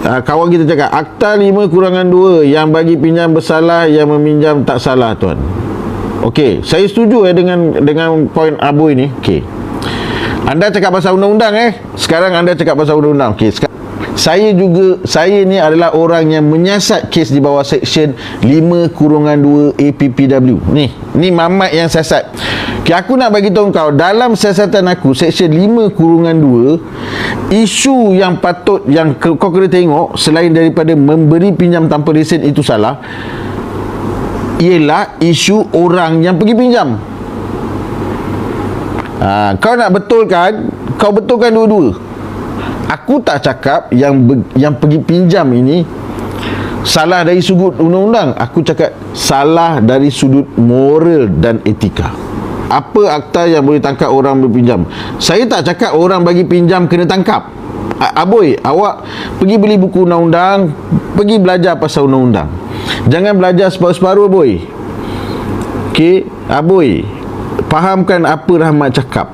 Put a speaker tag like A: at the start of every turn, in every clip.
A: Kawan kita cakap Akta 5/2 yang bagi pinjam bersalah, yang meminjam tak salah, tuan. Okey, saya setuju dengan poin Abu ini. Okey, anda cakap pasal undang-undang sekarang anda cakap pasal undang-undang. Okey, saya ni adalah orang yang menyiasat kes di bawah Seksyen 5/2 APPW. Ni Mamat yang siasat. Okay, aku nak bagi tahu kau, dalam siasatan aku Seksyen 5/2, isu yang patut yang kau kena tengok selain daripada memberi pinjam tanpa lesen itu salah, ialah isu orang yang pergi pinjam. Kau nak betulkan, kau betulkan dua-dua. Aku tak cakap yang pergi pinjam ini salah dari sudut undang-undang. Aku cakap salah dari sudut moral dan etika. Apa akta yang boleh tangkap orang berpinjam? Saya tak cakap orang bagi pinjam kena tangkap. Aboy, awak pergi beli buku undang-undang, pergi belajar pasal undang-undang. Jangan belajar separuh-separuh, boy. Okey, aboy, fahamkan apa Rahmat cakap.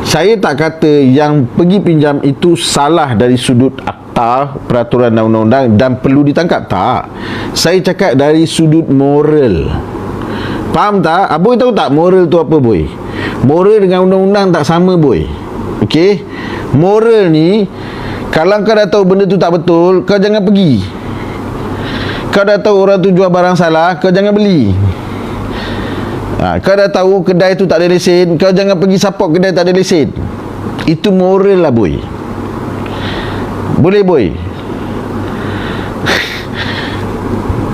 A: Saya tak kata yang pergi pinjam itu salah dari sudut akta, peraturan dan undang-undang dan perlu ditangkap. Tak. Saya cakap dari sudut moral. Faham tak? Aboy tahu tak moral tu apa, boy? Moral dengan undang-undang tak sama, boy. Okey? Moral ni, kalau kau dah tahu benda tu tak betul, kau jangan pergi. Kau dah tahu orang tu jual barang salah, kau jangan beli. Kau dah tahu kedai tu tak ada lesen, kau jangan pergi support kedai tak ada lesen. Itu moral lah, boy. Boleh, boy?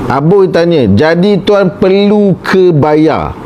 A: Aboy tanya, jadi tuan perlu ke bayar?